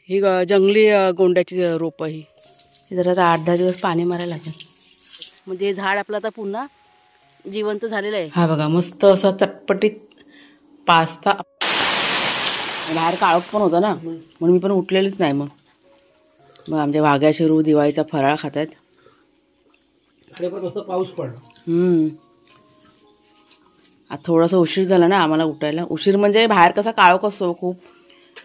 ही जंगली गोंड्याची रोपं ही जरा आता 8-10 दिवस पाणी मारायला लागेल म्हणजे झाड आपलं आता पुन्हा जिवंत झालेलं आहे। हा बघा मस्त असा चटपटीत पास्ता। बाहेर काळोख पण होता ना म्हणून मी पण उठलेलीच नाही। मग आमच्या वाघ्या शेरू दिवाळीचा फराळ खातात। अरे पण मस्त पाऊस पडला। आता थोडासा उशीर झाला ना आम्हाला उठायला। उशीर म्हणजे बाहेर कसा काळोख असतो खूप,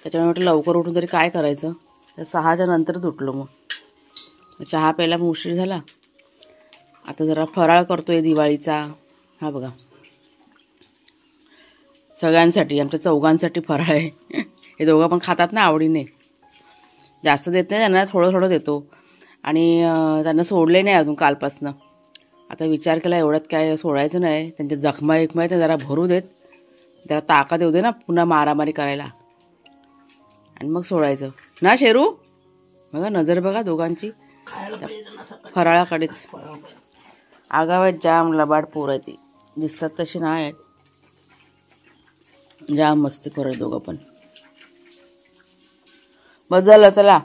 त्याच्यामुळे म्हटलं लवकर उठून तरी काय करायचं, तर 6च्या नंतरच उठलो। मग चहा प्यायला पण उशीर झाला। आता जरा फराळ करतोय दिवाळीचा। हा बघा सगळ्यांसाठी, आमच्या चौघांसाठी फराळ आहे। हे दोघं पण खातात ना आवडीने, जास्त देत नाही त्यांना, थोडं थोडं देतो। आणि त्यांना सोडले नाही अजून कालपासनं। आता विचार केला एवढ्यात काय सोडायचं नाही, त्यांच्या जखमा एकमा ते जरा भरू देत, जरा ताकद येऊ दे ना पुन्हा मारामारी करायला, आणि मग सोडायचं ना। शेरू बघा नजर बघा दोघांची फराळाकडेच। आगावात जाम लबाड पोर आहे ती, दिसतात तशी नाही आहेत, जाम मस्ती खोर आहे दोघं पण। बस झालं चला,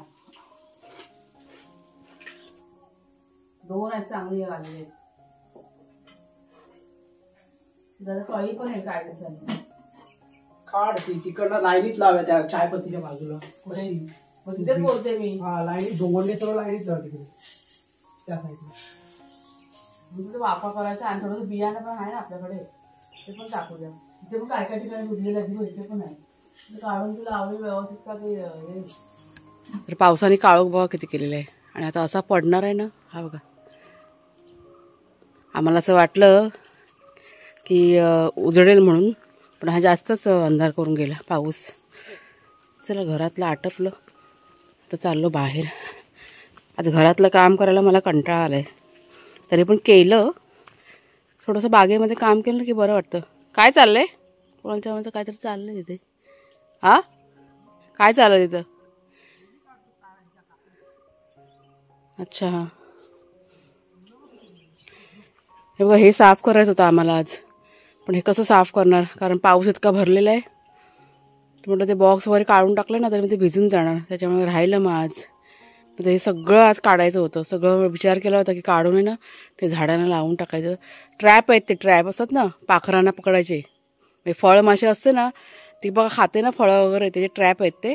2 आहेत चांगली आलेली कळी पण आहे काय दिवसांनी। काढ ती तिकडनं लाईनीत लाव्या त्या चायपत्तीच्या बाजूला। तिथेच बोलते मी। हा लाईनीत दोंगोंडे सर्व लाईनीत लाव तिकडे त्या साईडला। म्हणजे वाफा करायचा आणि थोडंसं बियाणं पण आहे ना आपल्याकडे, ते पण टाकू द्या। तिथे पण काय काय ठिकाणी दुधलेल्या इथे पण आहे, काढून तुला आवडेल व्यवस्थित का ते। तर पावसाने काळोख बघा किती केलेलं आहे, आणि आता असा पडणार आहे ना। हा बघा आम्हाला असं वाटलं की उजळेल म्हणून, पण हा जास्तच अंधार करून गेला पाऊस। चला घरातलं आटपलं तर चाललो बाहेर। आता घरातलं काम करायला मला कंटाळा आला आहे, तरी पण केलं थोडंसं, बागेमध्ये काम केलं की बरं वाटतं। काय चाललंय कोणाच्या म्हणजे काहीतरी चाललंय तिथे। हा काय चाललं तिथं? अच्छा हां, हे बघा हे साफ करायचं होतं आम्हाला आज, पण हे कसं साफ करणार, कारण पाऊस इतका भरलेला आहे। तर म्हटलं ते बॉक्स वगैरे काढून टाकलं ना तरी मग ते भिजून जाणार, त्याच्यामुळे राहिलं मग आज। तर हे सगळं आज काढायचं होतं, सगळं विचार केला होता की काढून ना ते झाडांना लावून टाकायचं। ट्रॅप आहेत ते, ट्रॅप असतात ना पाखरांना पकडायचे, फळ मासे असते ना ती बघा खाते ना फळं वगैरे, त्याचे ट्रॅप आहेत ते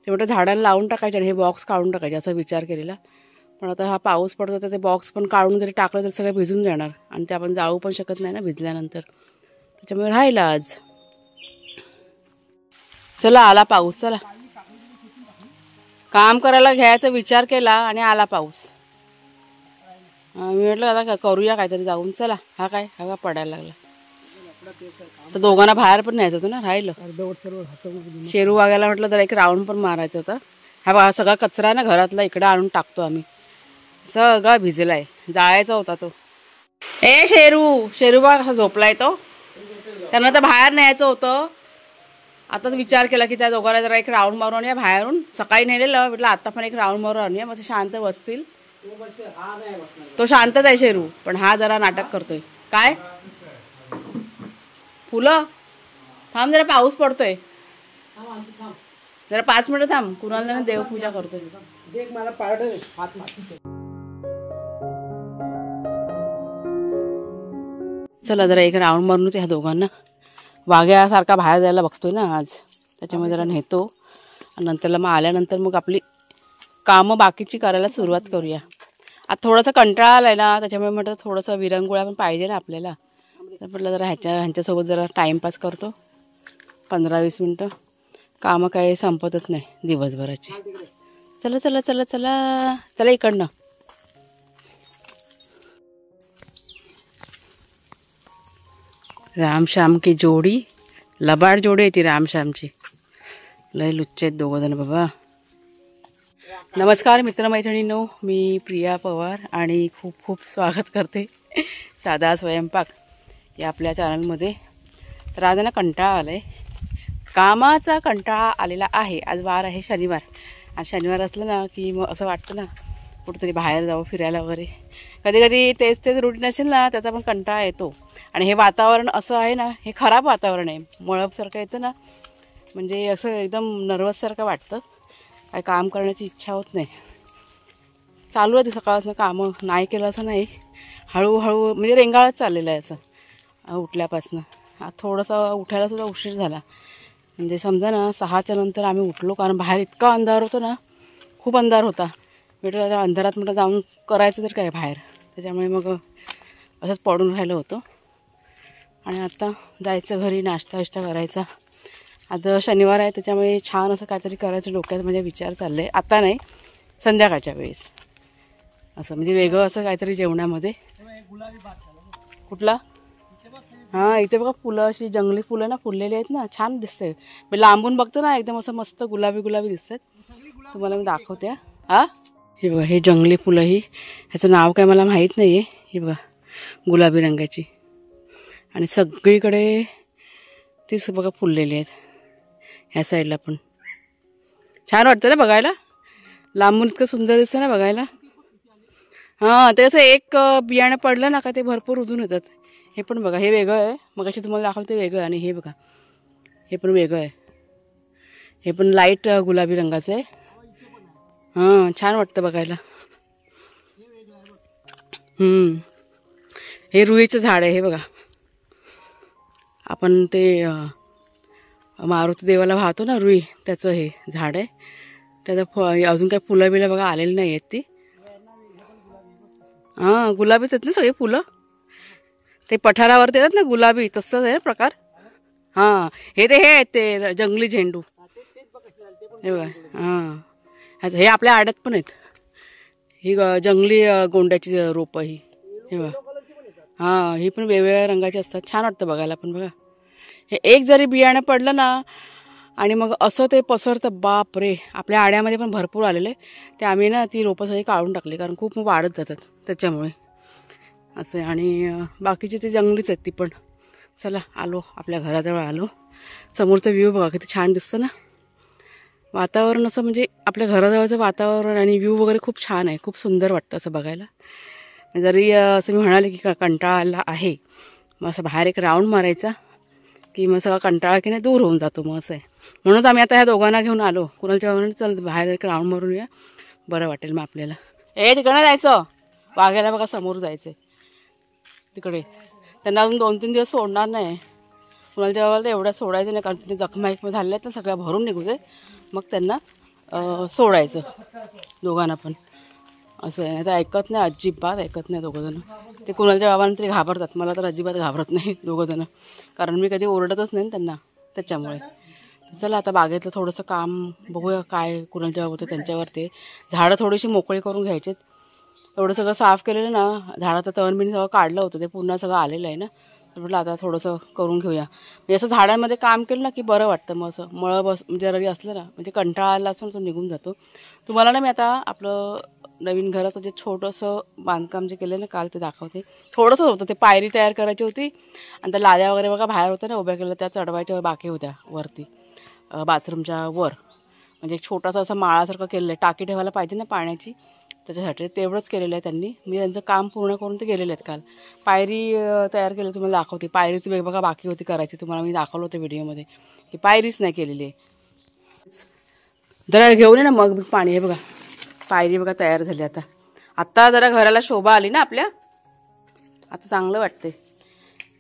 म्हटलं झाडांना लावून टाकायचे आणि हे बॉक्स काढून टाकायचे असा विचार केलेला। पण आता हा पाऊस पडतो तर ते बॉक्स पण काढून जरी टाकलं तरी सगळं भिजून जाणार, आणि ते आपण जाळू पण शकत नाही ना भिजल्यानंतर, त्याच्यामुळे राहिलं आज। चला आला पाऊस, चला काम करायला घ्यायचा विचार केला आणि आला पाऊस। मी म्हटलं आता करूया काहीतरी जाऊन, चला हा काय हा पडायला लागला। तर दोघांना बाहेर पण न्यायचं होतं ना, राहिलं। शेरू वागायला म्हटलं तर एक राऊंड पण मारायचं होतं। हा बघा सगळा कचरा ना घरातला इकडे आणून टाकतो आम्ही, सगळा भिजलाय, जाळायचा होता तो। ए शेरू बघा कसा झोपलाय तो, त्यांना तर बाहेर न्यायचं होतं। आताच विचार केला की त्या दोघांना जरा एक राऊंड मारून आणूया बाहेरून, सकाळी नेलेलं म्हटलं आता पण एक राऊंड मारून आणूया, मग ते शांत बसतील। तो शांतच आहे शेरू, पण हा जरा नाटक करतोय। काय फुलं थांब जरा, पाऊस पडतोय, जरा 5 मिनिटं थांब, कुणाला देवपूजा करतोय। चला जरा एक राऊंड मारून ह्या दोघांना, वाघ्यासारखा बाहेर जायला बघतोय ना आज, त्याच्यामुळे जरा नेतो, आणि नंतरला मग आल्यानंतर मग आपली कामं बाकीची करायला सुरुवात करूया। आता थोडंसं कंटाळा आलाय ना, त्याच्यामुळे म्हटलं थोडंसं विरंगुळा पण पाहिजे ना आपल्याला, तर म्हटलं जरा ह्यांच्यासोबत जरा टाईमपास करतो 15-20 मिनटं। कामं काही संपतच नाही दिवसभराची। चला चला चला चला चला इकडनं। रामश्याम की जोडी, लबाड जोडी आहे ती रामश्यामची, लय लुच्चे आहेत दोघं जण बाबा। नमस्कार मित्रमैत्रिणींनो, मी प्रिया पवार आणि खूप खूप स्वागत करते साधा स्वयंपाक या आपल्या चॅनलमध्ये। तर आज ना कंटाळा आला आहे, कामाचा कंटाळा आलेला आहे। आज वार आहे शनिवार, आणि शनिवार असलं ना की मग असं वाटतं ना कुठेतरी बाहेर जावं फिरायला वगैरे। कधी कधी तेच रुटीन असेल ना त्याचा पण कंटाळा येतो, आणि हे वातावरण असं आहे ना, हे खराब वातावरण आहे, मळबसारखं येतं ना, म्हणजे असं एकदम नर्वससारखं वाटतं। काय काम करण्याची इच्छा होत नाही. चालू आहे ते सकाळपासून कामं, नाही केलं असं नाही, हळूहळू म्हणजे रेंगाळत चाललेलं आहे असं उठल्यापासून. थोडंसं उठायलासुद्धा उशीर झाला, म्हणजे समजा ना 6च्या नंतर आम्ही उठलो, कारण बाहेर इतका अंधार होतो ना, खूप अंधार होता. म्हटलं अंधारात म्हटलं जाऊन करायचं तर काय बाहेर, त्याच्यामुळे मग असंच पडून राहिलं होतं. आणि आता जायचं घरी, नाश्ता विष्टा करायचा. आता शनिवार आहे त्याच्यामुळे छान असं काहीतरी करायचं डोक्यात म्हणजे विचार चालले. आता नाही, संध्याकाळच्या वेळेस असं म्हणजे वेगळं असं काहीतरी जेवणामध्ये. कुठला? हां, इथे बघा फुलं, अशी जंगली फुलं ना फुललेली आहेत ना, छान दिसते. मी लांबून बघतो ना एकदम असं मस्त गुलाबी गुलाबी दिसतात. तुम्हाला मी दाखवते. हां, हे बघा, हे जंगली फुलं, ही ह्याचं नाव काय मला माहीत नाही आहे. हे बघा गुलाबी रंगाची, आणि सगळीकडे तीच बघा फुललेली आहेत. ह्या साईडला पण छान वाटतं ना बघायला, लांबून इतकं सुंदर दिसतं ना बघायला. हां, ते असं एक बियाणं पडलं ना का ते भरपूर उजून येतात. हे पण बघा, हे वेगळं आहे, मग अशी तुम्हाला दाखवते वेगळं. आणि हे बघा, हे पण वेगळं आहे, हे पण लाईट गुलाबी रंगाचं आहे. हां, छान वाटतं बघायला. हे रुईचं झाड आहे, हे बघा. आपण ते मारुती देवाला वाहतो ना रुई, त्याचं हे झाड आहे. त्याचं अजून काही फुलं बिलं बघा आलेली नाही आहेत ती. हां, गुलाबीच आहेत ना सगळी फुलं, ते पठारावरती येतात ना गुलाबी, तसंच आहे ना प्रकार. हां, हे आहेत ते जंगली झेंडू, हे बघा. हां, हे आपल्या आड्यात पण आहेत, ही जंगली गोंड्याची रोपं ही, हे बघा. हां, ही पण वेगवेगळ्या रंगाची असतात, छान वाटतं बघायला पण. बघा, हे एक जरी बियाणं पडलं ना आणि मग असं ते पसरतं, बाप रे. आपल्या आड्यामध्ये पण भरपूर आलेले, ते आम्ही ना ती रोपं सगळी काढून टाकली, कारण खूप वाढत जातात त्याच्यामुळे असं. आणि बाकीची ती जंगलीच आहेत ती पण. चला, आलो आपल्या घराजवळ आलो. समोरचा व्ह्यू बघा किती छान दिसतं ना, वातावरण असं म्हणजे आपल्या घराजवळचं वातावरण आणि व्ह्यू वगैरे खूप छान आहे, खूप सुंदर वाटतं असं बघायला. जरी असं मी म्हणाले की कंटाळा आहे, मग असं बाहेर एक राऊंड मारायचा की मग सगळा कंटाळा की नाही दूर होऊन जातो, मग असं आहे. म्हणूनच आम्ही आता ह्या दोघांना घेऊन आलो. कुणालच्या म्हणून चल बाहेर एक राऊंड मारून या, बरं वाटेल मग आपल्याला. तिकडे जायचं, वाघ्याला बघा समोर जायचं तिकडे. त्यांना अजून 2-3 दिवस सोडणार नाही. कुणालच्या बाबाला तर एवढ्या सोडायचं नाही, कारण तिथे जखमा एक झाल्या आहेत ना, सगळ्या भरून निघू दे, मग त्यांना सोडायचं दोघांना पण. असं आहे, तर ऐकत नाही, अजिबात ऐकत नाही दोघंजणं. ते कुणालच्या बाबांना तरी घाबरतात, मला तर अजिबात घाबरत नाही दोघंजणं, कारण मी कधी ओरडतच नाही त्यांना त्याच्यामुळे. चला आता बागेतलं थोडंसं काम बघूया, काय कुणालच्या बाबा होतं त्यांच्यावर. ते झाडं थोडीशी मोकळी करून घ्यायचेत. एवढं सगळं साफ केलेलं ना, झाडाचं तणबिण सगळं काढलं होतं, ते पुन्हा सगळं आलेलं आहे ना, तर म्हटलं आता थोडंसं करून घेऊया. म्हणजे असं झाडांमध्ये काम केलं ना की बरं वाटतं. मग असं मळं जरी असलं ना, म्हणजे कंटाळा आला असून तो निघून जातो. तुम्हाला ना मी आता आपलं नवीन घराचं जे छोटंसं बांधकाम जे केलं ना काल, ते दाखवते. थोडंसं होतं, ते पायरी तयार करायची होती, आणि त्या लाद्या वगैरे बघा बाहेर होत्या ना उभ्या केल्या, त्या चढवायच्या बाकी होत्या वरती बाथरूमच्या वर. म्हणजे एक छोटासा असं माळासारखं केलेलं आहे, टाकी ठेवायला पाहिजे ना पाण्याची, त्याच्यासाठी तेवढंच केलेलं आहे त्यांनी. मी त्यांचं काम पूर्ण करून ते गेलेले आहेत काल. पायरी तयार केली, तुम्हाला दाखवते. पायरीची वेग बघा बाकी होती करायची, तुम्हाला मी दाखवलं होतं व्हिडिओमध्ये. ही पायरीच नाही केलेली आहे. जरा घेऊन ये ना मग पाणी. हे बघा पायरी बघा तयार झाली. आता जरा घराला शोभा आली ना आपल्या, आता चांगलं वाटते.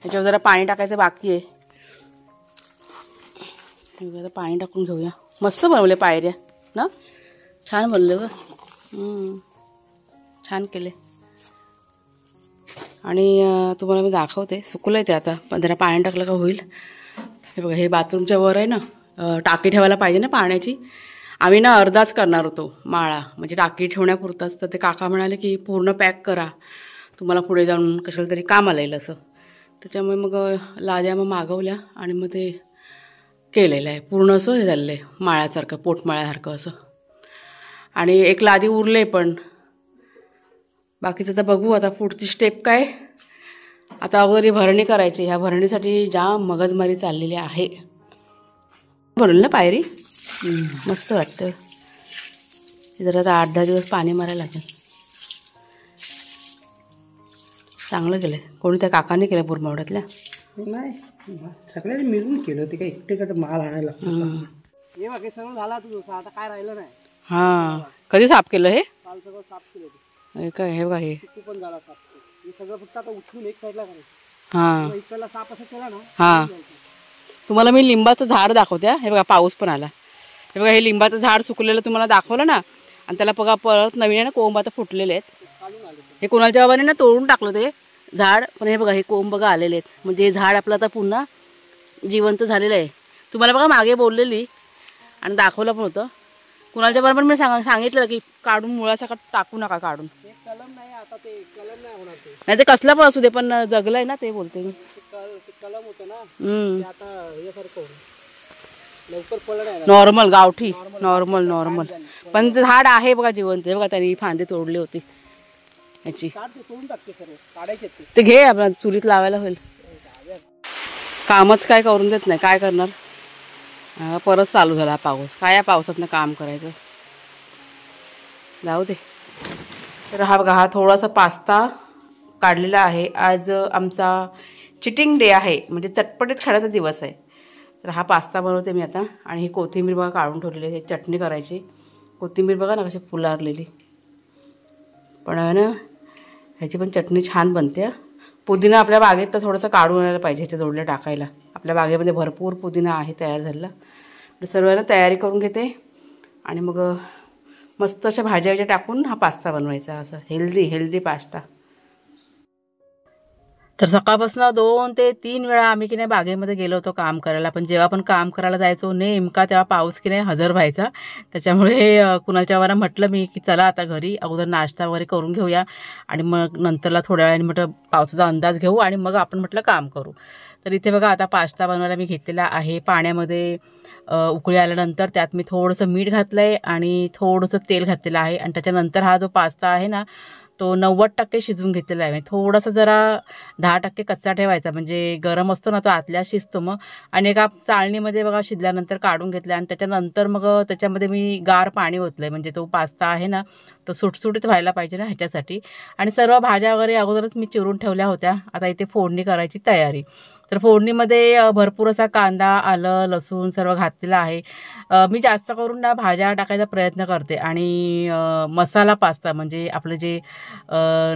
त्याच्यावर जरा पाणी टाकायचं बाकी आहे, आता पाणी टाकून घेऊया. मस्त बनवले पायऱ्या ना, छान बनले ग, छान केले. आणि तुम्हाला मी दाखवते, सुकलं आहे ते आता, पण जरा पाणी टाकलं का होईल. हे बघा, हे बाथरूमच्या वर आहे ना, टाकी ठेवायला पाहिजे ना पाण्याची. आम्ही ना अर्धाच करणार होतो माळा, म्हणजे टाकी ठेवण्यापुरताच. तर ते काका म्हणाले की पूर्ण पॅक करा, तुम्हाला पुढे जाऊन कशाला तरी कामाला येईल असं. त्याच्यामुळे मग लाद्या मग मागवल्या आणि मग ते केलेलं आहे पूर्ण असं. हे झालेलं आहे माळ्यासारखं, पोटमाळ्यासारखं असं. आणि एक लादी उरले, पण बाकीचं तर बघू आता पुढची स्टेप काय. आता अगोदर भरणी करायची, ह्या भरणीसाठी जाम मगजमारी चाललेली आहे. बनवलं ना पायरी, मस्त वाटतं. जरा आता 8-10 दिवस पाणी मारायला लागेल. चांगलं केलं. कोणी त्या काकाने केलं बुरमावड्यातल्या? नाही, सगळ्यांनी मिळून केलं. ते काय एकटे माल आणायला. हे बाकी सगळं झाला तुझं, आता काय राहिलं नाही. हां कधी साफ केलं हे? काल सगळं साफ केलं ते. हे काय हे बघा हे. चिकू पण झाला साफ. हे सगळं फक्त आता उचलून एक साईडला करायचं. हां इकडला साफ असं केला ना. हां तुम्हाला मी लिंबाचं झाड दाखवते. हे बघा पाऊस पण आला. हे बघा हे लिंबाचं झाड सुकलेलं तुम्हाला दाखवलं ना आणि त्याला बघा परत नवीन आहे ना कोंब आता फुटलेले आहेत. हे कुणालच्या बाबाने ना तोडून टाकलं ते झाड पण हे बघा हे कोंब बघा आलेले आहेत. म्हणजे हे झाड आपलं आता पुन्हा जिवंत झालेलं आहे. तुम्हाला बघा मागे बोललेली आणि दाखवलं पण होतं. कुणालच्या बरोबर मी सांगितलं की काढून मुळासकट टाकू नका काढून. कलम नाही आता ते कलम नाही होणार ते. नाही ते कसलं पण असू दे पण जगलंय ना ते बोलते मी. कलम होतं ना ते आता यासारखं होतं. लवकर फळ नाही. नॉर्मल गावठी नॉर्मल पण ते झाड आहे बघा जिवंत. हे बघा त्यांनी फांदे तोडली होती याची. तोडून टाकते सर्व काढायचे ते घे आपल्या चुलीत लावायला होईल. कामच काय करून देत नाही काय करणार. परत चालू झाला पाऊस. काय या पावसातनं काम करायचं. जाऊ दे. तर हा बघा हा थोडासा पास्ता काढलेला आहे. आज आमचा चिटिंग डे आहे म्हणजे चटपटीत खाण्याचा दिवस आहे. तर हा पास्ता बनवते मी आता. आणि ही कोथिंबीर बघा काढून ठेवलेली आहे. चटणी करायची. कोथिंबीर बघा ना कशी फुलारलेली पण आहे ना ह्याची पण चटणी छान बनते. पुदिना आपल्या बागेत तर थोडंसं काढून आणायला पाहिजे ह्याच्या जोडल्या टाकायला. आपल्या बागेमध्ये भरपूर पुदिना आहे तयार झालेला. सर्वांना तयारी करून घेते आणि मग मस्त अशा भाज्या टाकून हा पास्ता बनवायचा. असं हेल्दी पास्ता. तर सकाळपासून 2 ते 3 वेळा आम्ही की नाही बागेमध्ये गेलो होतो काम करायला. पण जेव्हा पण काम करायला जायचो नेमका तेव्हा पाऊस की नाही हजर व्हायचा. त्याच्यामुळे कुणालच्या वारा म्हटलं मी की चला आता घरी अगोदर नाश्ता वगैरे करून घेऊया आणि मग नंतरला थोड्या वेळाने म्हटलं पावसाचा अंदाज घेऊ आणि मग आपण म्हटलं काम करू. तर इथे बघा आता पास्ता बनवायला मी घेतलेला आहे. पाण्यामध्ये उकळी आल्यानंतर त्यात मी थोडंसं मीठ घातलं आहे आणि थोडंसं तेल घातलेलं आहे. आणि त्याच्यानंतर हा जो पास्ता आहे ना तो 90% शिजवून घेतलेला आहे. थोडासा जरा 10% कच्चा ठेवायचा म्हणजे गरम असतो ना तो आतल्या शिजतो मग. आणि एका चाळणीमध्ये बघा शिजल्यानंतर काढून घेतलं आणि त्याच्यानंतर मग त्याच्यामध्ये मी गार पाणी ओतलं आहे म्हणजे तो पास्ता आहे ना तो सुटसुटीत व्हायला पाहिजे ना ह्याच्यासाठी. आणि सर्व भाज्या वगैरे अगोदरच मी चिरून ठेवल्या होत्या. आता इथे फोडणी करायची तयारी. तर फोडणीमध्ये भरपूर असा कांदा आलं लसूण सर्व घातलेलं आहे. मी जास्त करून ना भाज्या टाकायचा प्रयत्न करते आणि मसाला पास्ता म्हणजे आपले जे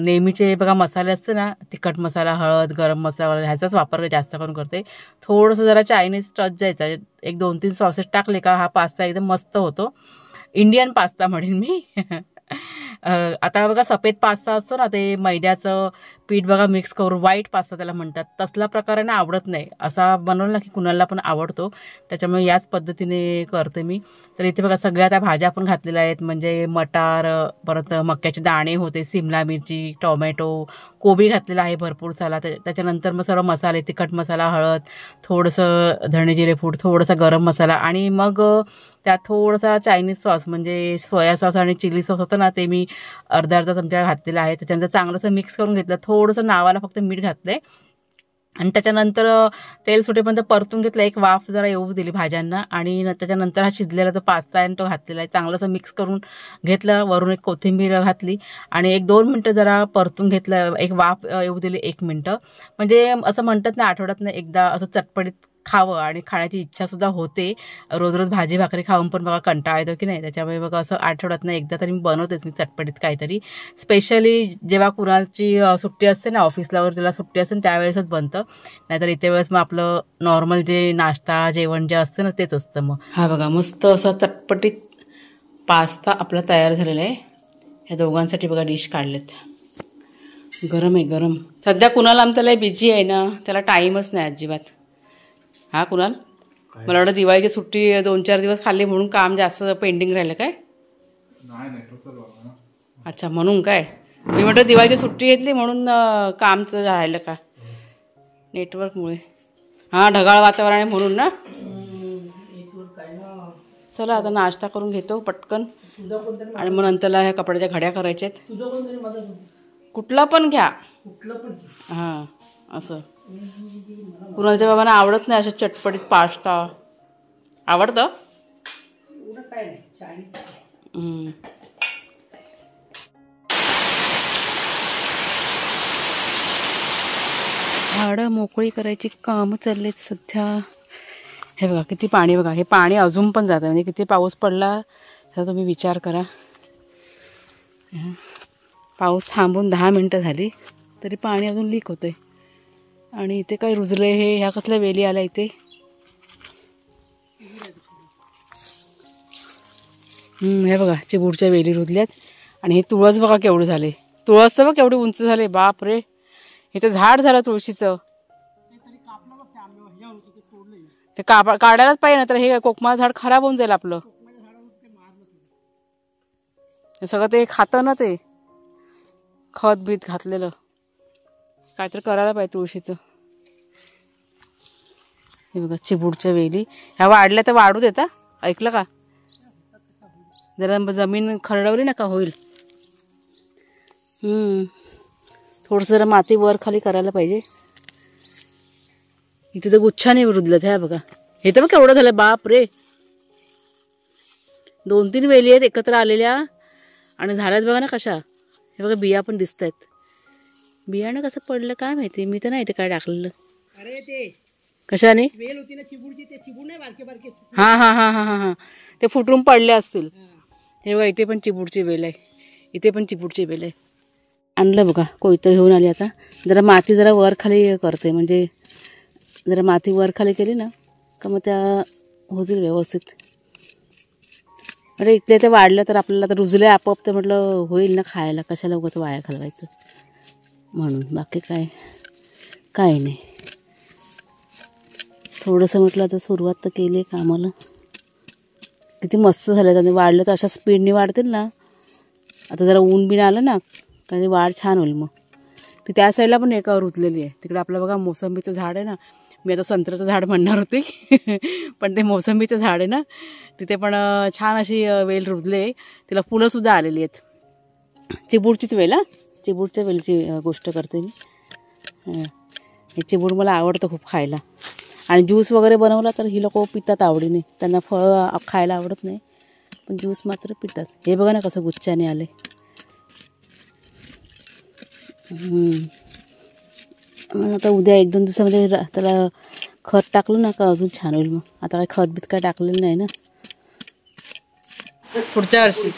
नेहमीचे बघा मसाले असते ना तिखट मसाला हळद गरम मसाला ह्याचाच वापर जास्त करून करते. थोडंसं जरा चायनीज टच द्यायचा. 1-2-3 सॉसेस टाकले का हा पास्ता एकदम मस्त होतो. इंडियन पास्ता म्हणेन मी. आता बघा सफेद पास्ता असतो ना ते मैद्याचं पीठ बघा मिक्स करून व्हाईट पास्ता त्याला म्हणतात. तसला प्रकारे ना आवडत नाही. असा बनवला की कुणाला पण आवडतो. त्याच्यामुळे याच पद्धतीने करते मी. तर इथे बघा सगळ्या त्या भाज्या पण घातलेल्या आहेत म्हणजे मटार परत मक्याचे दाणे होते सिमला मिरची टोमॅटो कोबी घातलेला आहे भरपूर साला. त्याच्यानंतर मग सर्व मसाले तिखट मसाला हळद थोडंसं धणे जिरे पूड थोडासा गरम मसाला आणि मग त्यात थोडासा चायनीज सॉस म्हणजे सोया सॉस आणि चिली सॉस होतं ना ते मी अर्धा चमचा घातलेला आहे. त्याच्यानंतर चांगलंसं मिक्स करून घेतलं. थोडंसं नावाला फक्त मीठ घातलं आहे आणि त्याच्यानंतर तेल सुटेपर्यंत परतून घेतलं. एक वाफ जरा येऊ दिली भाज्यांना आणि त्याच्यानंतर हा शिजलेला तो पास्ता आहे तो घातलेला आहे. चांगलंसं मिक्स करून घेतलं. वरून एक कोथिंबीर घातली आणि 1-2 मिनटं जरा परतून घेतलं. एक वाफ येऊ दिली 1 मिनटं. म्हणजे असं म्हणतात ना आठवड्यातनं एकदा असं चटपटीत खावं आणि खाण्याची इच्छासुद्धा होते. रोज भाजी भाकरी खाऊन पण बघा कंटाळा येतो की नाही. त्याच्यामुळे बघा असं आठवड्यातनं एकदा तरी मी बनवतेच मी चटपटीत काहीतरी. स्पेशली जेव्हा कुणाची सुट्टी असते ना ऑफिसला वगैरे त्याला सुट्टी असते त्यावेळेसच बनतं. नाहीतर इथे वेळेस मग आपलं नॉर्मल जे नाश्ता जेवण जे असतं ना तेच असतं. मग हा बघा मस्त असा चटपटीत पास्ता आपला तयार झालेला आहे. ह्या दोघांसाठी बघा डिश काढलेत. गरम आहे गरम. सध्या कुणाला आमच्याला बिझी आहे ना त्याला टाईमच नाही अजिबात. हा कुणाल मला वाटतं दिवाळीची सुट्टी 2-4 दिवस खाल्ली म्हणून काम जास्त पेंडिंग राहिलं काय. अच्छा म्हणून काय मी म्हटलं दिवाळीची सुट्टी घेतली म्हणून कामचं राहिलं का नेटवर्कमुळे. हां ढगाळ वातावरण आहे म्हणून ना. चला आता नाश्ता करून घेतो पटकन आणि मग नंतरला ह्या कपड्याच्या घड्या करायच्या आहेत. कुठला पण घ्या हां असं. कुणालच्या बाबांना आवडत नाही असं चटपटीत पास्ता. आवडतं झाडं मोकळी करायची कामं चाललेत सध्या. हे बघा किती पाणी बघा. हे पाणी अजून पण जातं म्हणजे किती पाऊस पडला आता तुम्ही विचार करा, पाऊस थांबून 10 मिनटं झाली तरी पाणी अजून लीक होतंय. आणि इथे काय रुजले हे, ह्या कसल्या वेली आल्या इथे. हे बघा चिबूडच्या वेली रुजल्यात. आणि हे तुळस बघा केवढे झाले. तुळस तर बघ केवढी उंच झाले. बाप रे, हे तर झाड झालं तुळशीचं. ते काढायलाच पाहिजे ना, तर हे कोकमा झाड खराब होऊन जाईल आपलं. हे सगळं ते खातं ना, ते खत बीत घातलेलं. काहीतरी करायला पाहिजे तुळशीचं. हे बघा चिबूडच्या वेली ह्या वाढल्या तर वाढू देता. ऐकलं का, जरा जमीन खरडवली ना का होईल. थोडंसं जरा माती वर खाली करायला पाहिजे. इथे तर गुच्छाने रुजलं ह्या बघा. हे तर बघ केवढं झालं. बाप रे, 2-3 वेली आहेत एकत्र आलेल्या आणि झाल्यात बघा ना कशा. हे बघा बिया पण दिसत आहेत. बियाणं कसं पडलं काय माहिती, मी तर नाही ते काय टाकलेलं. अरे ते कशाने वेल होती ना चिबूडची, ते चिबूड नाही बारके बारके. हां हां हां हां हां हां, ते फुटून पडले असतील. हे बघा इथे पण चिबूडची वेल आहे, इथे पण चिबूडची वेल आहे. आणलं बघा कोयतं घेऊन आली. आता जरा माती जरा वर खाली करते, म्हणजे जरा माती वर खाली केली ना का मग त्या होतील व्यवस्थित. अरे इथल्या त्या वाढल्या तर आपल्याला तर रुजले आपोआप, तर म्हटलं होईल ना खायला, कशाला उगाच वाया घालवायचं म्हणून. बाकी काय नाही. थोडंसं म्हटलं आता सुरुवात तर केली आहे कामाला. किती मस्त झालं. त्याने वाढलं तर अशा स्पीडने वाढतील ना. आता जरा ऊन बिन आलं ना का ते वाढ छान होईल. मग ती त्या साईडला पण एका रुजलेली आहे. तिकडे आपलं बघा मोसंबीचं झाड आहे ना. मी आता संत्र्याचं झाड म्हणणार होते पण ते मोसंबीचं झाड आहे ना, तिथे पण छान अशी वेल रुजले. तिला फुलंसुद्धा आलेली आहेत. चिबूडचीच वेल. चिबूडच्या वेलची गोष्ट करते मी. हे चिबूड मला आवडतं खूप खायला. आणि ज्यूस वगैरे बनवला तर ही लोक पितात आवडीने. त्यांना फळं खायला आवडत नाही, पण ज्यूस मात्र पितात. हे बघा ना कसं गुच्छाने आले. आता उद्या 1-2 दिवसामध्ये त्याला खत टाकलं ना का अजून छान होईल. मग आता काय खत बीत काय टाकलेलं नाही ना. पुढच्या वर्षी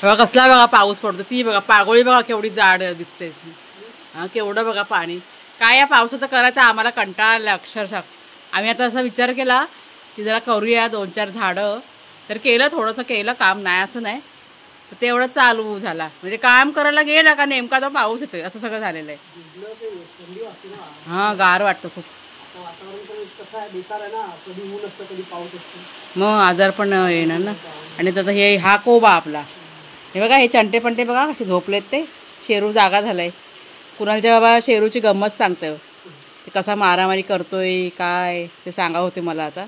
बघा कसला बघा पाऊस पडतो. ती बघा पागोळी बघा केवढी जाड दिसते. केवढं बघा पाणी. काय या पावसाचं करायचं आम्हाला कंटाळा आला अक्षरशः. आम्ही आता असा विचार केला की जरा करूया 2-4 झाडं. तर केलं, थोडंसं केलं काम, नाही असं नाही. तर तेवढं चालू झाला, म्हणजे काम करायला गेलं का नेमका तो पाऊस येतोय. असं सगळं झालेलं आहे. हां गार वाटतं खूप. मग आजार पण येणार ना. आणि त्याचा हे हा कोबा आपला, हे बघा हे चंटे पंटे बघा कसे झोपलेत. ते शेरू जागा झालाय. कुणालच्या बाबा शेरूची गंमत सांगतोय, ते कसा मारामारी करतोय काय ते सांगा होते मला. आता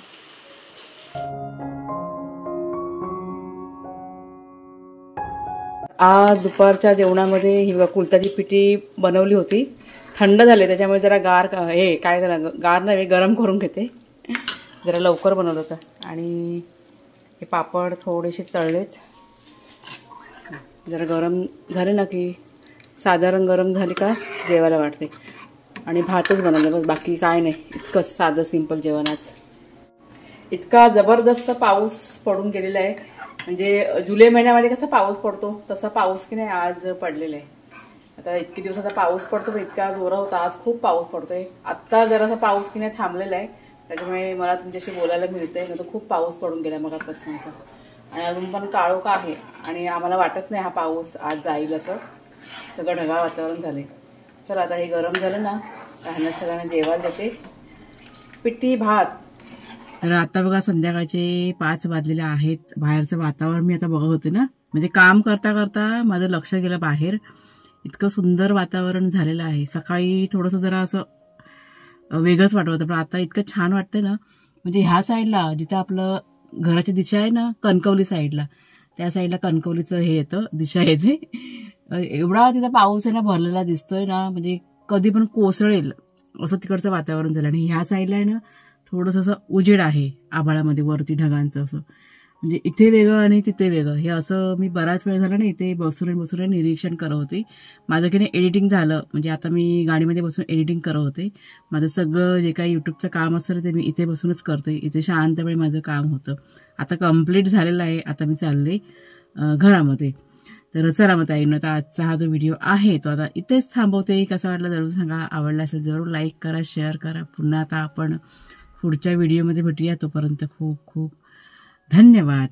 आज दुपारच्या जेवणामध्ये ही बघा कुलताची पिठी बनवली होती. थंड झाले त्याच्यामुळे जरा हे काय जरा गार नव्हे गरम करून घेते. जरा लवकर बनवलं होतं. आणि हे पापड थोडेसे तळलेत. जरा गरम झाले ना की साधारण गरम झाली का जेवायला वाटते. आणि भातच बनवलं बस, बाकी काय नाही. इतकं साधं सिंपल जेवण आज. इतका जबरदस्त पाऊस पडून गेलेला आहे. म्हणजे जुलै महिन्यामध्ये कसा पाऊस पडतो तसा पाऊस की नाही आज पडलेला आहे. आता इतके दिवस आता पाऊस पडतो पण इतका जोरा होता. आज खूप पाऊस पडतोय. आत्ता जरासा पाऊस की नाही थांबलेला आहे. त्याच्यामुळे मला तुमच्याशी बोलायला मिळतंय. नाही तर खूप पाऊस पडून गेला मगापासून. आणि अजून पण काळोखा आहे. आणि आम्हाला वाटत नाही हा पाऊस आज जाईल असं. सगळं ढगाळ वातावरण झाले. चला आता हे गरम झालं ना, ह्यांना सगळ्यांना जेवायला देते. पिठी भात. तर आता बघा संध्याकाळचे 5 वाजलेले आहेत. बाहेरचं वातावरण मी आता बघत होते ना, म्हणजे काम करता करता माझं लक्ष गेलं बाहेर. इतकं सुंदर वातावरण झालेलं आहे. सकाळी थोडंसं जरा असं वेगळंच वाटत होतं, पण आता इतकं छान वाटतंय ना. म्हणजे ह्या साईडला जिथं आपलं घराची दिशा आहे ना, कणकवली साईडला, त्या साईडला कणकवलीचं हे येतं, दिशा येते. एवढा तिथं पाऊस आहे ना भरलेला दिसतोय ना, म्हणजे कधी पण कोसळेल असं तिकडचं वातावरण झालं. आणि ह्या साईडला आहे ना थोडंसं असं उजेड आहे आभाळामध्ये वरती ढगांचं असं. म्हणजे इथे वेगळं आणि तिथे वेगळं हे असं मी बराच वेळ झाला ना इथे बसून निरीक्षण करत होते. माझं की नाही एडिटिंग झालं, म्हणजे आता मी गाडीमध्ये बसून एडिटिंग करत होते. माझं सगळं जे काही यूट्यूबचं काम असतं ते मी इथे बसूनच करते. इथे शांतपणे माझं काम होतं. आता कम्प्लीट झालेलं आहे. आता मी चालले घरामध्ये. तर चला मग ताईंनो, आता आजचा हा जो व्हिडिओ आहे तो आता इथेच थांबवते. कसा वाटला जरूर सांगा. आवडला असेल जरूर लाईक करा, शेअर करा. पुन्हा आता आपण पुढच्या व्हिडिओमध्ये भेटूया. तोपर्यंत खूप खूप धन्यवाद.